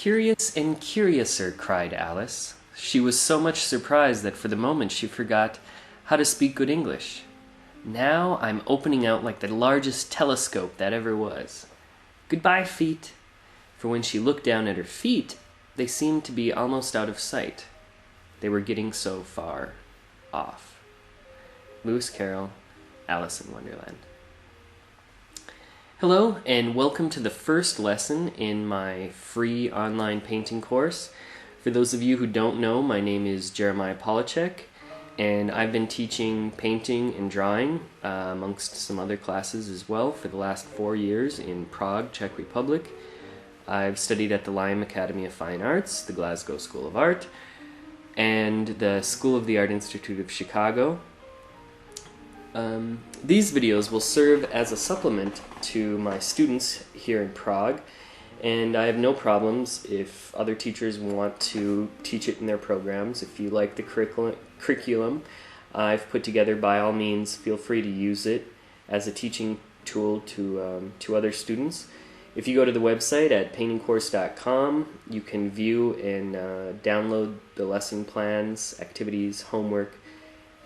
Curious and curiouser, cried Alice. She was so much surprised that for the moment she forgot how to speak good English. Now I'm opening out like the largest telescope that ever was. Goodbye, feet. For when she looked down at her feet, they seemed to be almost out of sight. They were getting so far off. Lewis Carroll, Alice in Wonderland. Hello, and welcome to the first lesson in my free online painting course. For those of you who don't know, my name is Jeremiah Polachek, and I've been teaching painting and drawing, amongst some other classes as well, for the last 4 years in Prague, Czech Republic. I've studied at the Lime Academy of Fine Arts, the Glasgow School of Art, and the School of the Art Institute of Chicago. These videos will serve as a supplement to my students here in Prague, and I have no problems if other teachers want to teach it in their programs. If you like the curriculum I've put together, by all means feel free to use it as a teaching tool to other students. If you go to the website at paintingcourse.com, you can view and download the lesson plans, activities, homework.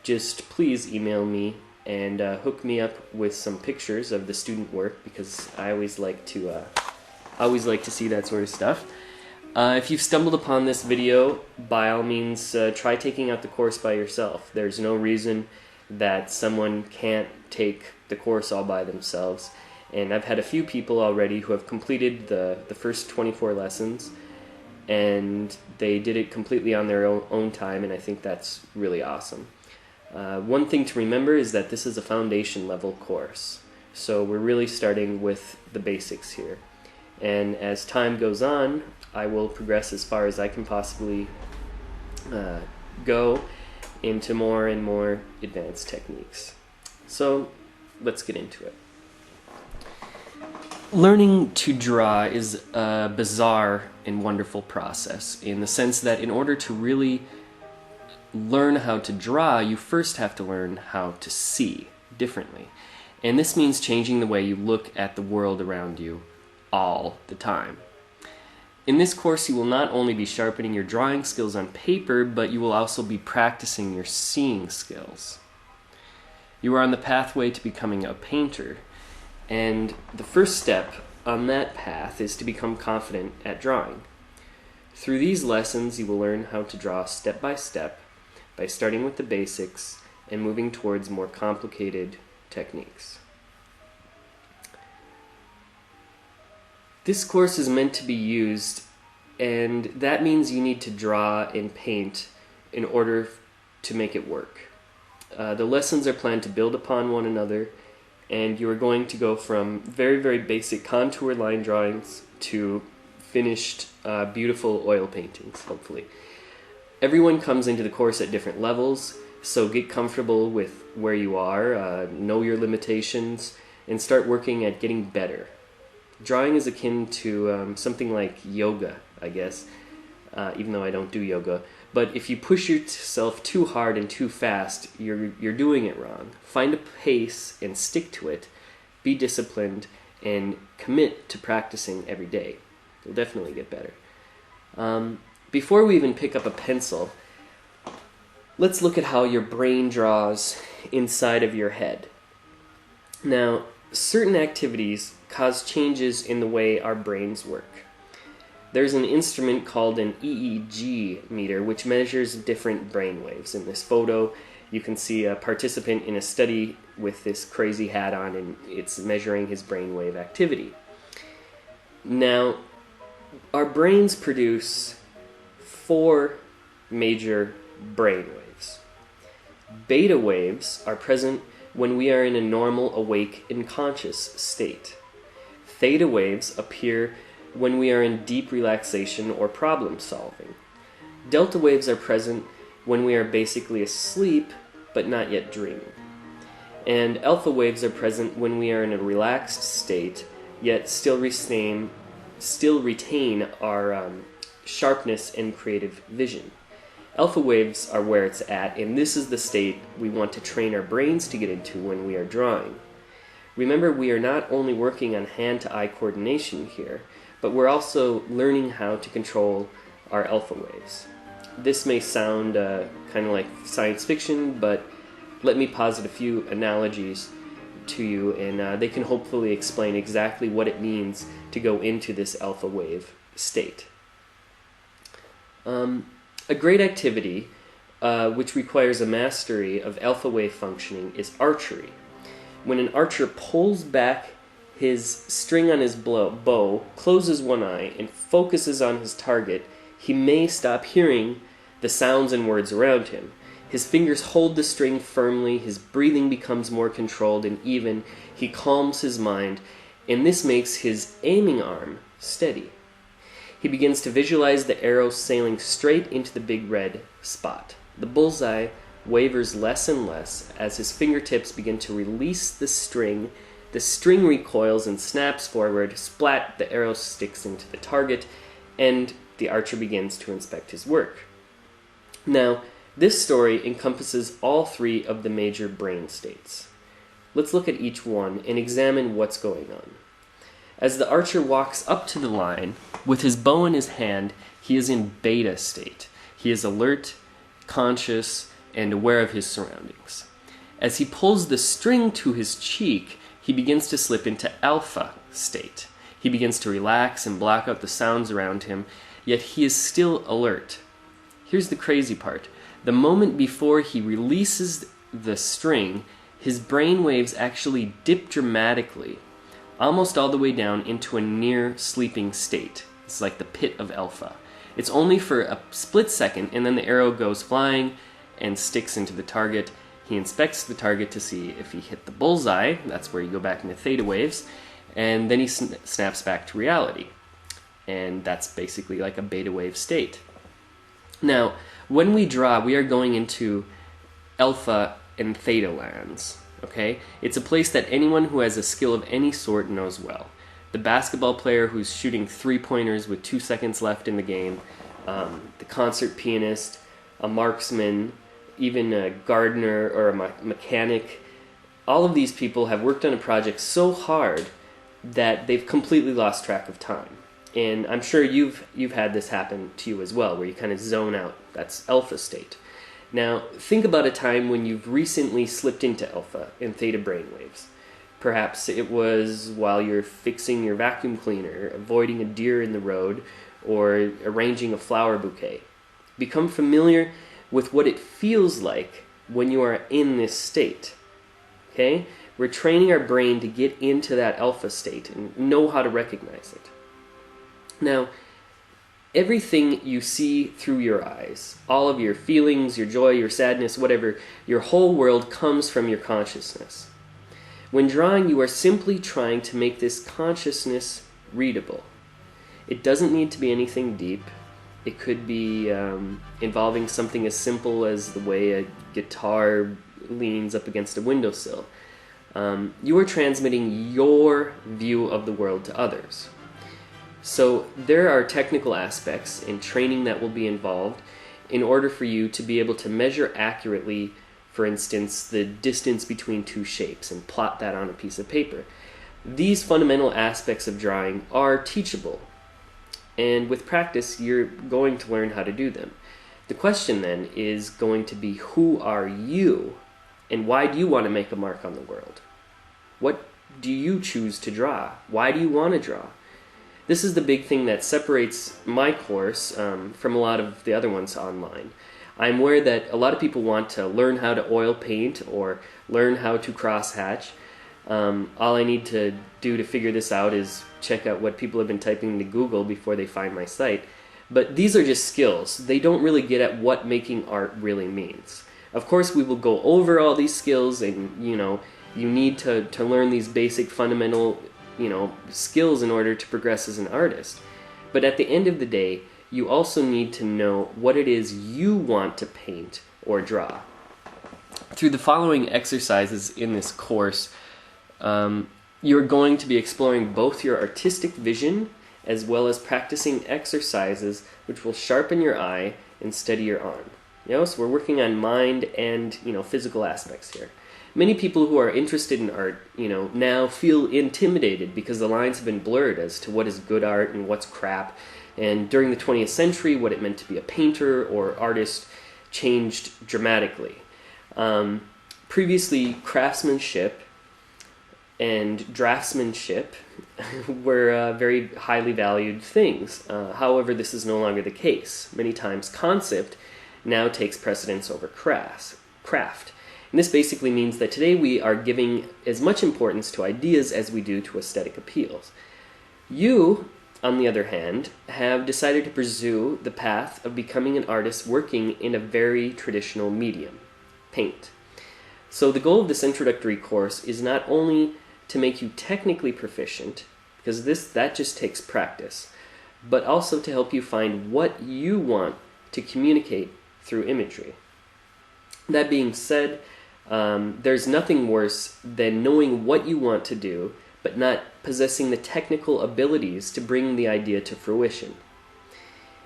Just please email me and hook me up with some pictures of the student work, because I always like to see that sort of stuff. If you've stumbled upon this video, by all means try taking out the course by yourself. There's no reason that someone can't take the course all by themselves. And I've had a few people already who have completed the first 24 lessons, and they did it completely on their own time, and I think that's really awesome. One thing to remember is that this is a foundation level course, so we're really starting with the basics here. And as time goes on, I will progress as far as I can possibly go into more and more advanced techniques. So let's get into it. Learning to draw is a bizarre and wonderful process, in the sense that in order to really learn how to draw, you first have to learn how to see differently. And this means changing the way you look at the world around you all the time. In this course, you will not only be sharpening your drawing skills on paper, but you will also be practicing your seeing skills. You are on the pathway to becoming a painter, and the first step on that path is to become confident at drawing. Through these lessons, you will learn how to draw step by step, by starting with the basics and moving towards more complicated techniques. This course is meant to be used, and that means you need to draw and paint in order to make it work. The lessons are planned to build upon one another, and you are going to go from very, very basic contour line drawings to finished, beautiful oil paintings, hopefully. Everyone comes into the course at different levels, so get comfortable with where you are, know your limitations, and start working at getting better. Drawing is akin to something like yoga, I guess, even though I don't do yoga. But if you push yourself too hard and too fast, you're doing it wrong. Find a pace and stick to it. Be disciplined and commit to practicing every day. You'll definitely get better. Before we even pick up a pencil, let's look at how your brain draws inside of your head. Now, certain activities cause changes in the way our brains work. There's an instrument called an EEG meter, which measures different brain waves. In this photo, you can see a participant in a study with this crazy hat on, and it's measuring his brainwave activity. Now, our brains produce 4 major brain waves. Beta waves are present when we are in a normal, awake, and conscious state. Theta waves appear when we are in deep relaxation or problem solving. Delta waves are present when we are basically asleep but not yet dreaming. And alpha waves are present when we are in a relaxed state yet still retain our sharpness and creative vision. Alpha waves are where it's at, and this is the state we want to train our brains to get into when we are drawing. Remember, we are not only working on hand-to-eye coordination here, but we're also learning how to control our alpha waves. This may sound kind of like science fiction, but let me posit a few analogies to you, and they can hopefully explain exactly what it means to go into this alpha wave state. A great activity which requires a mastery of alpha wave functioning is archery. When an archer pulls back his string on his bow, closes one eye, and focuses on his target, he may stop hearing the sounds and words around him. His fingers hold the string firmly, his breathing becomes more controlled and even, he calms his mind, and this makes his aiming arm steady. He begins to visualize the arrow sailing straight into the big red spot. The bullseye wavers less and less as his fingertips begin to release the string. The string recoils and snaps forward, splat, the arrow sticks into the target, and the archer begins to inspect his work. Now, this story encompasses all three of the major brain states. Let's look at each one and examine what's going on. As the archer walks up to the line, with his bow in his hand, he is in beta state. He is alert, conscious, and aware of his surroundings. As he pulls the string to his cheek, he begins to slip into alpha state. He begins to relax and block out the sounds around him, yet he is still alert. Here's the crazy part. The moment before he releases the string, his brain waves actually dip dramatically, almost all the way down into a near sleeping state. It's like the pit of alpha. It's only for a split second, and then the arrow goes flying and sticks into the target. He inspects the target to see if he hit the bullseye. That's where you go back into theta waves. And then he snaps back to reality. And that's basically like a beta wave state. Now, when we draw, we are going into alpha and theta lands. Okay? It's a place that anyone who has a skill of any sort knows well. The basketball player who's shooting three-pointers with 2 seconds left in the game, the concert pianist, a marksman, even a gardener or a mechanic. All of these people have worked on a project so hard that they've completely lost track of time. And I'm sure you've had this happen to you as well, where you kind of zone out. That's alpha state. Now, think about a time when you've recently slipped into alpha and theta brainwaves. Perhaps it was while you're fixing your vacuum cleaner, avoiding a deer in the road, or arranging a flower bouquet. Become familiar with what it feels like when you are in this state. Okay? We're training our brain to get into that alpha state and know how to recognize it. Now, everything you see through your eyes, all of your feelings, your joy, your sadness, whatever, your whole world comes from your consciousness. When drawing, you are simply trying to make this consciousness readable. It doesn't need to be anything deep. It could be involving something as simple as the way a guitar leans up against a windowsill. You are transmitting your view of the world to others. So there are technical aspects and training that will be involved in order for you to be able to measure accurately, for instance, the distance between two shapes and plot that on a piece of paper. These fundamental aspects of drawing are teachable, and with practice, you're going to learn how to do them. The question then is going to be, who are you, and why do you want to make a mark on the world? What do you choose to draw? Why do you want to draw? This is the big thing that separates my course from a lot of the other ones online. I'm aware that a lot of people want to learn how to oil paint or learn how to crosshatch. All I need to do to figure this out is check out what people have been typing into Google before they find my site. But these are just skills. They don't really get at what making art really means. Of course, we will go over all these skills, and you need to learn these basic fundamental skills in order to progress as an artist. But at the end of the day, you also need to know what it is you want to paint or draw. Through the following exercises in this course, you're going to be exploring both your artistic vision as well as practicing exercises which will sharpen your eye and steady your arm. So we're working on mind and physical aspects here. Many people who are interested in art, now feel intimidated because the lines have been blurred as to what is good art and what's crap. And during the 20th century, what it meant to be a painter or artist changed dramatically. Previously, craftsmanship and draftsmanship were very highly valued things. However, this is no longer the case. Many times, concept now takes precedence over craft. And this basically means that today we are giving as much importance to ideas as we do to aesthetic appeals. You, on the other hand, have decided to pursue the path of becoming an artist working in a very traditional medium, paint. So the goal of this introductory course is not only to make you technically proficient, because that just takes practice, but also to help you find what you want to communicate through imagery. That being said, there's nothing worse than knowing what you want to do, but not possessing the technical abilities to bring the idea to fruition.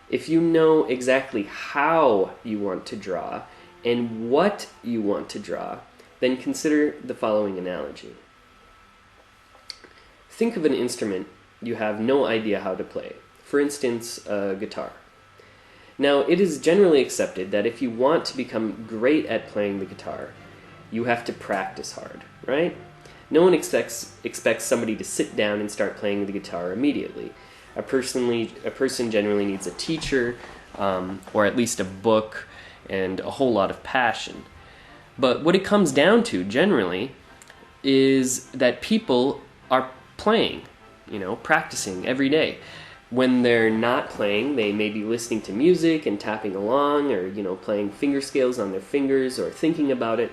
If you know exactly how you want to draw and what you want to draw, then consider the following analogy. Think of an instrument you have no idea how to play. For instance, a guitar. Now, it is generally accepted that if you want to become great at playing the guitar, you have to practice hard, right? No one expects somebody to sit down and start playing the guitar immediately. A person generally needs a teacher, or at least a book, and a whole lot of passion. But what it comes down to, generally, is that people are playing, practicing every day. When they're not playing, they may be listening to music and tapping along, or, playing finger scales on their fingers, or thinking about it.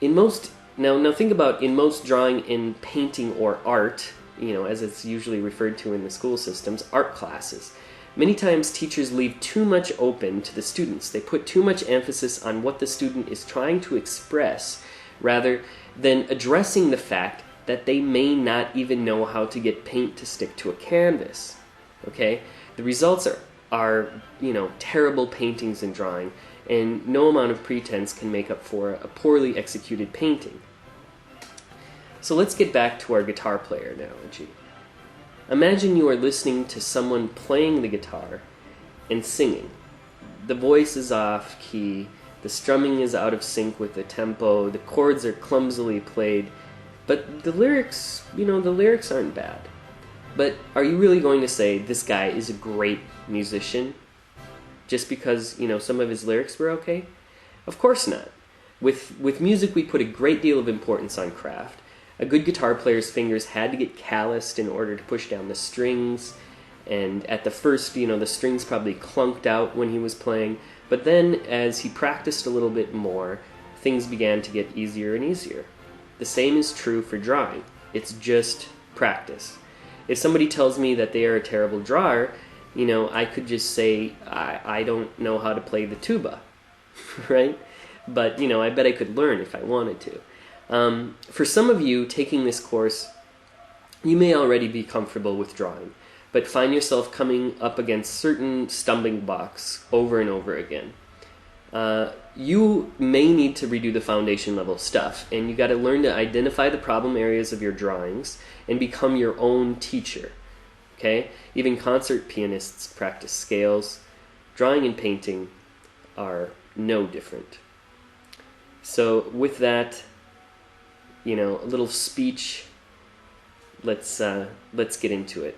Now think about in most drawing and painting or art, as it's usually referred to in the school systems, art classes. Many times teachers leave too much open to the students. They put too much emphasis on what the student is trying to express rather than addressing the fact that they may not even know how to get paint to stick to a canvas. Okay? The results are terrible paintings and drawing, and no amount of pretense can make up for a poorly executed painting. So let's get back to our guitar player analogy. Imagine you are listening to someone playing the guitar and singing. The voice is off key, the strumming is out of sync with the tempo, the chords are clumsily played, but the lyrics aren't bad. But are you really going to say this guy is a great musician just because, some of his lyrics were okay? Of course not. With music, we put a great deal of importance on craft. A good guitar player's fingers had to get calloused in order to push down the strings, and at the first, the strings probably clunked out when he was playing, but then as he practiced a little bit more, things began to get easier and easier. The same is true for drawing. It's just practice. If somebody tells me that they are a terrible drawer, I could just say, I don't know how to play the tuba, right? But, I bet I could learn if I wanted to. For some of you taking this course, you may already be comfortable with drawing, but find yourself coming up against certain stumbling blocks over and over again. You may need to redo the foundation level stuff, and you got to learn to identify the problem areas of your drawings and become your own teacher. Okay? Even concert pianists practice scales. Drawing and painting are no different. So with that, a little speech, let's get into it.